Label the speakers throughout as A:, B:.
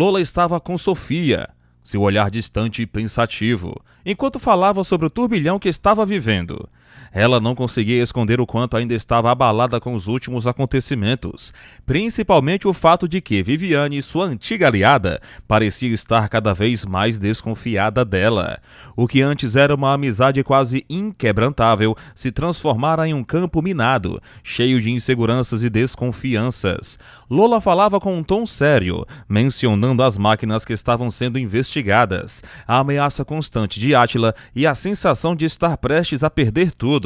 A: Lola estava com Sofia, seu olhar distante e pensativo, enquanto falava sobre o turbilhão que estava vivendo. Ela não conseguia esconder o quanto ainda estava abalada com os últimos acontecimentos, principalmente o fato de que Viviane, sua antiga aliada, parecia estar cada vez mais desconfiada dela. O que antes era uma amizade quase inquebrantável se transformara em um campo minado, cheio de inseguranças e desconfianças. Lola falava com um tom sério, mencionando as máquinas que estavam sendo investigadas, a ameaça constante de Átila e a sensação de estar prestes a perder tudo,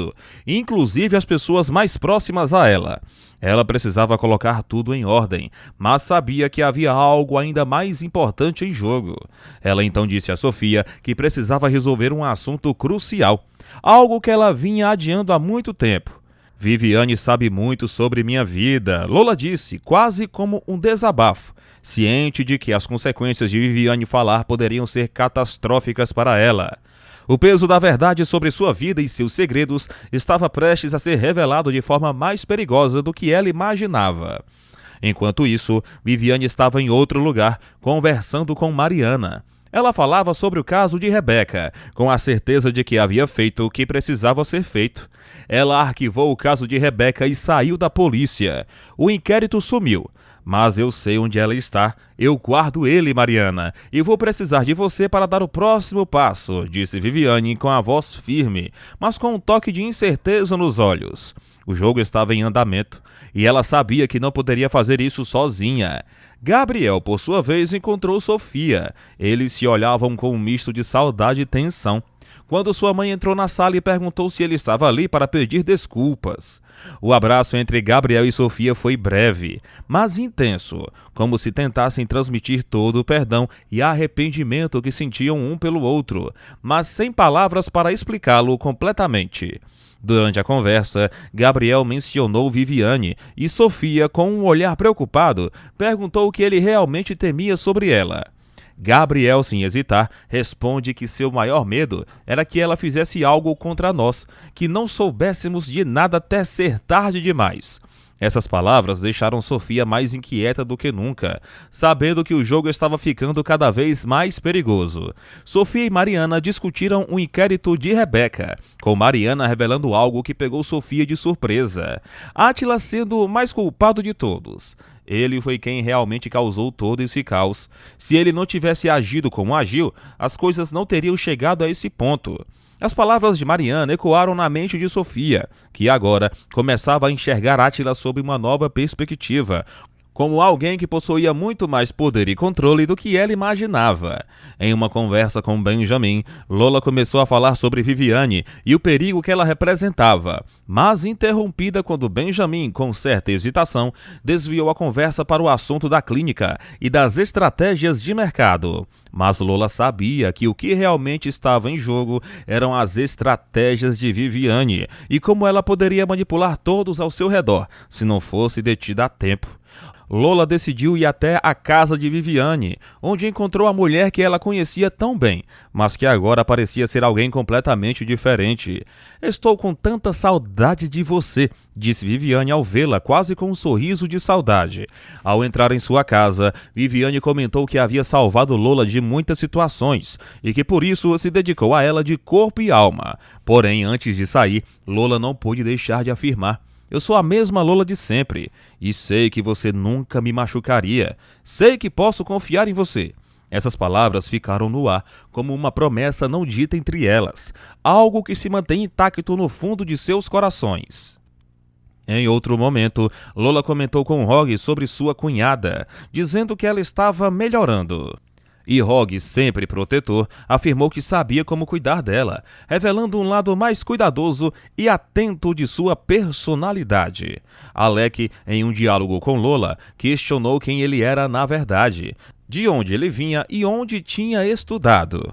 A: inclusive as pessoas mais próximas a ela. Ela precisava colocar tudo em ordem, mas sabia que havia algo ainda mais importante em jogo. Ela então disse a Sofia que precisava resolver um assunto crucial, algo que ela vinha adiando há muito tempo. Viviane sabe muito sobre minha vida, Lola disse, quase como um desabafo, ciente de que as consequências de Viviane falar poderiam ser catastróficas para ela. O peso da verdade sobre sua vida e seus segredos estava prestes a ser revelado de forma mais perigosa do que ela imaginava. Enquanto isso, Viviane estava em outro lugar, conversando com Mariana. Ela falava sobre o caso de Rebeca, com a certeza de que havia feito o que precisava ser feito. Ela arquivou o caso de Rebeca e saiu da polícia. O inquérito sumiu. Mas eu sei onde ela está. Eu guardo ele, Mariana, e vou precisar de você para dar o próximo passo, disse Viviane com a voz firme, mas com um toque de incerteza nos olhos. O jogo estava em andamento, e ela sabia que não poderia fazer isso sozinha. Gabriel, por sua vez, encontrou Sofia. Eles se olhavam com um misto de saudade e tensão, quando sua mãe entrou na sala e perguntou se ele estava ali para pedir desculpas. O abraço entre Gabriel e Sofia foi breve, mas intenso, como se tentassem transmitir todo o perdão e arrependimento que sentiam um pelo outro, mas sem palavras para explicá-lo completamente. Durante a conversa, Gabriel mencionou Viviane e Sofia, com um olhar preocupado, perguntou o que ele realmente temia sobre ela. Gabriel, sem hesitar, responde que seu maior medo era que ela fizesse algo contra nós, que não soubéssemos de nada até ser tarde demais. Essas palavras deixaram Sofia mais inquieta do que nunca, sabendo que o jogo estava ficando cada vez mais perigoso. Sofia e Mariana discutiram o inquérito de Rebeca, com Mariana revelando algo que pegou Sofia de surpresa. Átila sendo o mais culpado de todos. Ele foi quem realmente causou todo esse caos. Se ele não tivesse agido como agiu, as coisas não teriam chegado a esse ponto. As palavras de Mariana ecoaram na mente de Sofia, que agora começava a enxergar Átila sob uma nova perspectiva, como alguém que possuía muito mais poder e controle do que ela imaginava. Em uma conversa com Benjamin, Lola começou a falar sobre Viviane e o perigo que ela representava, mas interrompida quando Benjamin, com certa hesitação, desviou a conversa para o assunto da clínica e das estratégias de mercado. Mas Lola sabia que o que realmente estava em jogo eram as estratégias de Viviane e como ela poderia manipular todos ao seu redor, se não fosse detida a tempo. Lola decidiu ir até a casa de Viviane, onde encontrou a mulher que ela conhecia tão bem, mas que agora parecia ser alguém completamente diferente. "Estou com tanta saudade de você", disse Viviane ao vê-la, quase com um sorriso de saudade. Ao entrar em sua casa, Viviane comentou que havia salvado Lola de muitas situações e que por isso se dedicou a ela de corpo e alma. Porém, antes de sair, Lola não pôde deixar de afirmar: "Eu sou a mesma Lola de sempre, e sei que você nunca me machucaria. Sei que posso confiar em você." Essas palavras ficaram no ar, como uma promessa não dita entre elas, algo que se mantém intacto no fundo de seus corações. Em outro momento, Lola comentou com Rogue sobre sua cunhada, dizendo que ela estava melhorando. E Rogue, sempre protetor, afirmou que sabia como cuidar dela, revelando um lado mais cuidadoso e atento de sua personalidade. Alec, em um diálogo com Lola, questionou quem ele era na verdade, de onde ele vinha e onde tinha estudado.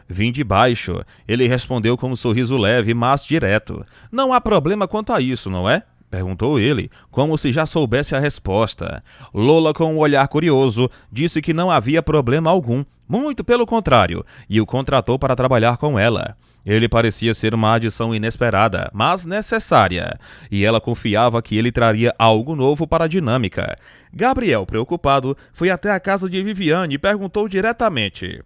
A: "Vim de baixo", ele respondeu com um sorriso leve, mas direto. "Não há problema quanto a isso, não é?" perguntou ele, como se já soubesse a resposta. Lola, com um olhar curioso, disse que não havia problema algum, muito pelo contrário, e o contratou para trabalhar com ela. Ele parecia ser uma adição inesperada, mas necessária, e ela confiava que ele traria algo novo para a dinâmica. Gabriel, preocupado, foi até a casa de Viviane e perguntou diretamente: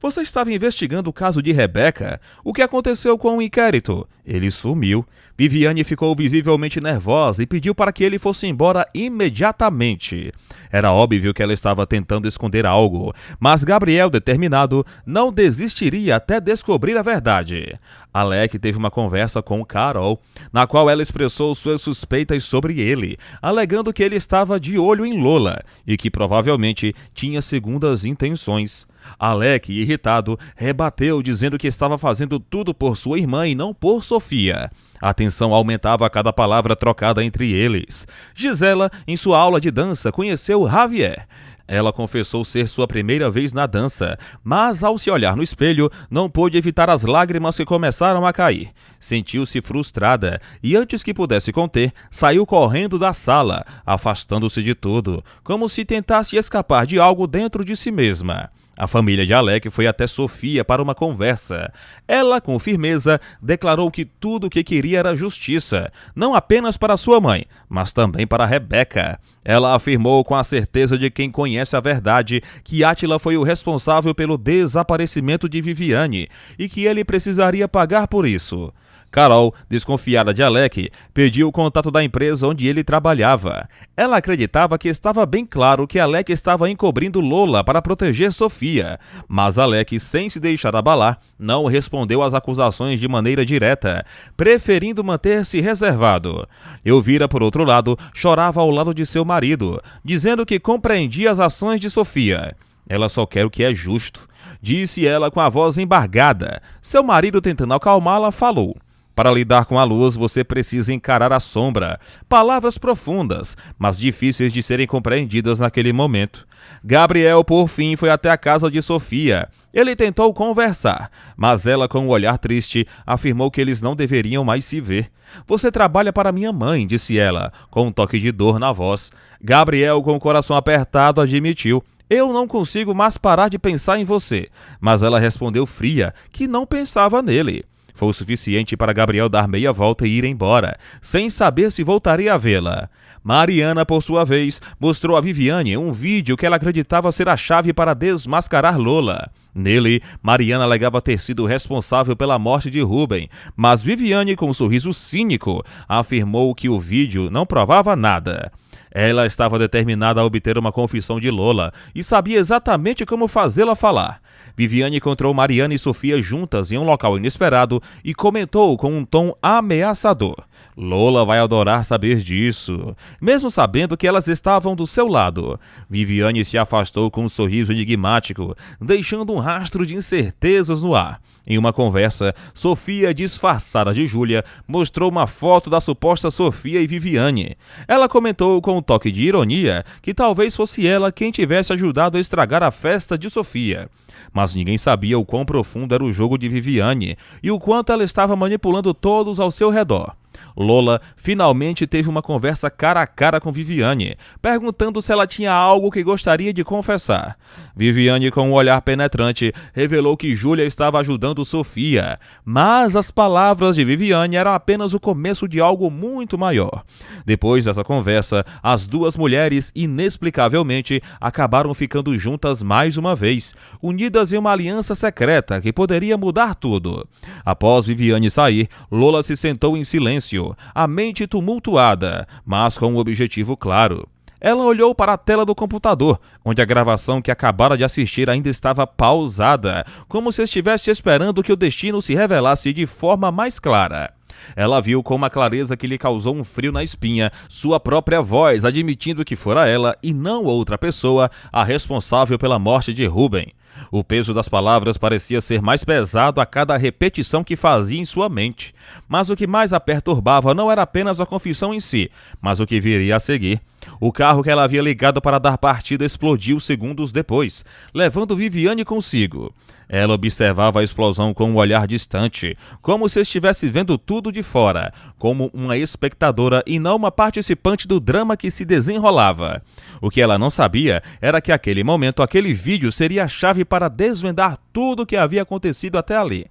A: "Você estava investigando o caso de Rebeca? O que aconteceu com o inquérito?" Ele sumiu. Viviane ficou visivelmente nervosa e pediu para que ele fosse embora imediatamente. Era óbvio que ela estava tentando esconder algo, mas Gabriel, determinado, não desistiria até descobrir a verdade. Alec teve uma conversa com Carol, na qual ela expressou suas suspeitas sobre ele, alegando que ele estava de olho em Lola e que provavelmente tinha segundas intenções. Alec, irritado, rebateu dizendo que estava fazendo tudo por sua irmã e não por Sofia. A tensão aumentava a cada palavra trocada entre eles. Gisela, em sua aula de dança, conheceu Javier. Ela confessou ser sua primeira vez na dança, mas ao se olhar no espelho, não pôde evitar as lágrimas que começaram a cair. Sentiu-se frustrada e, antes que pudesse conter, saiu correndo da sala, afastando-se de tudo, como se tentasse escapar de algo dentro de si mesma. A família de Alec foi até Sofia para uma conversa. Ela, com firmeza, declarou que tudo o que queria era justiça, não apenas para sua mãe, mas também para Rebeca. Ela afirmou com a certeza de quem conhece a verdade que Átila foi o responsável pelo desaparecimento de Viviane e que ele precisaria pagar por isso. Carol, desconfiada de Alec, pediu o contato da empresa onde ele trabalhava. Ela acreditava que estava bem claro que Alec estava encobrindo Lola para proteger Sofia, mas Alec, sem se deixar abalar, não respondeu às acusações de maneira direta, preferindo manter-se reservado. Elvira, por outro lado, chorava ao lado de seu marido, dizendo que compreendia as ações de Sofia. "Ela só quer o que é justo", disse ela com a voz embargada. Seu marido, tentando acalmá-la, falou: "Para lidar com a luz, você precisa encarar a sombra." Palavras profundas, mas difíceis de serem compreendidas naquele momento. Gabriel, por fim, foi até a casa de Sofia. Ele tentou conversar, mas ela, com um olhar triste, afirmou que eles não deveriam mais se ver. "Você trabalha para minha mãe", disse ela, com um toque de dor na voz. Gabriel, com o coração apertado, admitiu: "Eu não consigo mais parar de pensar em você." Mas ela respondeu fria que não pensava nele. Foi o suficiente para Gabriel dar meia volta e ir embora, sem saber se voltaria a vê-la. Mariana, por sua vez, mostrou a Viviane um vídeo que ela acreditava ser a chave para desmascarar Lola. Nele, Mariana alegava ter sido responsável pela morte de Ruben, mas Viviane, com um sorriso cínico, afirmou que o vídeo não provava nada. Ela estava determinada a obter uma confissão de Lola e sabia exatamente como fazê-la falar. Viviane encontrou Mariana e Sofia juntas em um local inesperado e comentou com um tom ameaçador: "Lola vai adorar saber disso", mesmo sabendo que elas estavam do seu lado. Viviane se afastou com um sorriso enigmático, deixando um rastro de incertezas no ar. Em uma conversa, Sofia, disfarçada de Júlia, mostrou uma foto da suposta Sofia e Viviane. Ela comentou com um toque de ironia que talvez fosse ela quem tivesse ajudado a estragar a festa de Sofia. Mas ninguém sabia o quão profundo era o jogo de Viviane e o quanto ela estava manipulando todos ao seu redor. Lola finalmente teve uma conversa cara a cara com Viviane, perguntando se ela tinha algo que gostaria de confessar. Viviane, com um olhar penetrante, revelou que Júlia estava ajudando Sofia, mas as palavras de Viviane eram apenas o começo de algo muito maior. Depois dessa conversa, as duas mulheres, inexplicavelmente, acabaram ficando juntas mais uma vez, unidas em uma aliança secreta que poderia mudar tudo. Após Viviane sair, Lola se sentou em silêncio, a mente tumultuada, mas com um objetivo claro. Ela olhou para a tela do computador, onde a gravação que acabara de assistir ainda estava pausada, como se estivesse esperando que o destino se revelasse de forma mais clara. Ela viu com uma clareza que lhe causou um frio na espinha sua própria voz admitindo que fora ela e não outra pessoa a responsável pela morte de Ruben. O peso das palavras parecia ser mais pesado a cada repetição que fazia em sua mente, mas o que mais a perturbava não era apenas a confissão em si, mas o que viria a seguir. O carro que ela havia ligado para dar partida explodiu segundos depois, levando Viviane consigo. Ela observava a explosão com um olhar distante, como se estivesse vendo tudo de fora, como uma espectadora e não uma participante do drama que se desenrolava. O que ela não sabia era que aquele momento, aquele vídeo seria a chave para desvendar tudo o que havia acontecido até ali.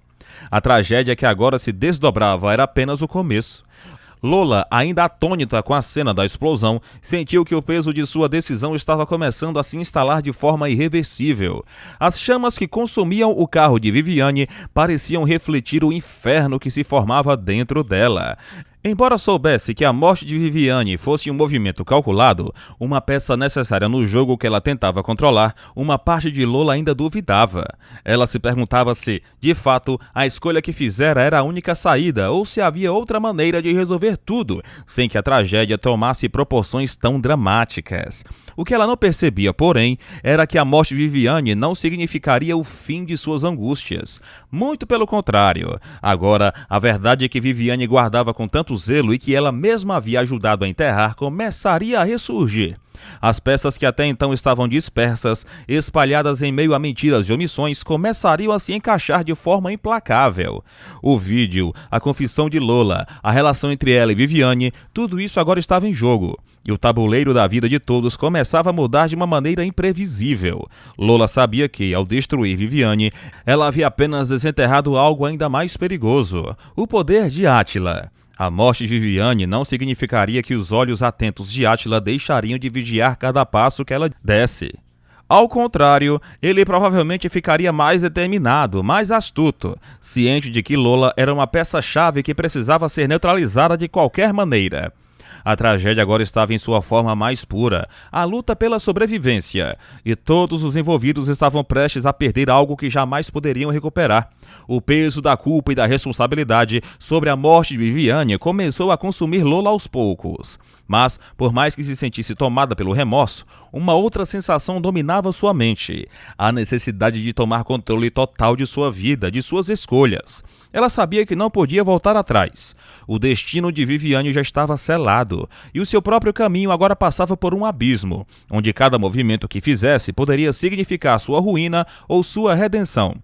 A: A tragédia que agora se desdobrava era apenas o começo. Lola, ainda atônita com a cena da explosão, sentiu que o peso de sua decisão estava começando a se instalar de forma irreversível. As chamas que consumiam o carro de Viviane pareciam refletir o inferno que se formava dentro dela. Embora soubesse que a morte de Viviane fosse um movimento calculado, uma peça necessária no jogo que ela tentava controlar, uma parte de Lola ainda duvidava. Ela se perguntava se, de fato, a escolha que fizera era a única saída ou se havia outra maneira de resolver tudo, sem que a tragédia tomasse proporções tão dramáticas. O que ela não percebia, porém, era que a morte de Viviane não significaria o fim de suas angústias. Muito pelo contrário. Agora, a verdade que Viviane guardava com tanto zelo e que ela mesma havia ajudado a enterrar começaria a ressurgir. As peças que até então estavam dispersas, espalhadas em meio a mentiras e omissões, começariam a se encaixar de forma implacável. O vídeo, a confissão de Lola, a relação entre ela e Viviane, tudo isso agora estava em jogo. E o tabuleiro da vida de todos começava a mudar de uma maneira imprevisível. Lola sabia que, ao destruir Viviane, ela havia apenas desenterrado algo ainda mais perigoso: o poder de Átila. A morte de Viviane não significaria que os olhos atentos de Átila deixariam de vigiar cada passo que ela desse. Ao contrário, ele provavelmente ficaria mais determinado, mais astuto, ciente de que Lola era uma peça-chave que precisava ser neutralizada de qualquer maneira. A tragédia agora estava em sua forma mais pura, a luta pela sobrevivência, e todos os envolvidos estavam prestes a perder algo que jamais poderiam recuperar. O peso da culpa e da responsabilidade sobre a morte de Viviane começou a consumir Lola aos poucos. Mas, por mais que se sentisse tomada pelo remorso, uma outra sensação dominava sua mente: a necessidade de tomar controle total de sua vida, de suas escolhas. Ela sabia que não podia voltar atrás. O destino de Viviane já estava selado, e o seu próprio caminho agora passava por um abismo, onde cada movimento que fizesse poderia significar sua ruína ou sua redenção.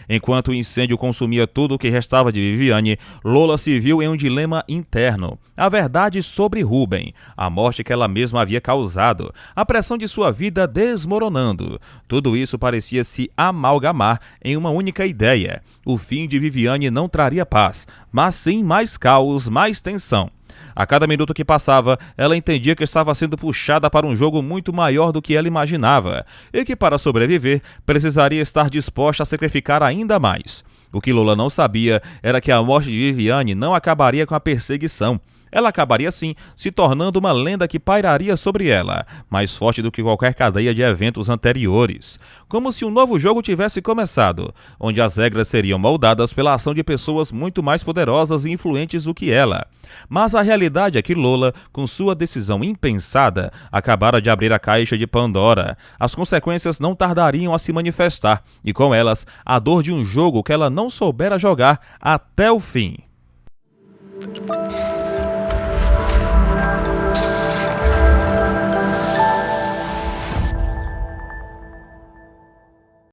A: Enquanto o incêndio consumia tudo o que restava de Viviane, Lola se viu em um dilema interno: a verdade sobre Ruben, a morte que ela mesma havia causado, a pressão de sua vida desmoronando. Tudo isso parecia se amalgamar em uma única ideia: o fim de Viviane não traria paz, mas sim mais caos, mais tensão. A cada minuto que passava, ela entendia que estava sendo puxada para um jogo muito maior do que ela imaginava, e que, para sobreviver, precisaria estar disposta a sacrificar ainda mais. O que Lola não sabia era que a morte de Viviane não acabaria com a perseguição. Ela acabaria, sim, se tornando uma lenda que pairaria sobre ela, mais forte do que qualquer cadeia de eventos anteriores. Como se um novo jogo tivesse começado, onde as regras seriam moldadas pela ação de pessoas muito mais poderosas e influentes do que ela. Mas a realidade é que Lola, com sua decisão impensada, acabara de abrir a caixa de Pandora. As consequências não tardariam a se manifestar, e com elas, a dor de um jogo que ela não soubera jogar até o fim.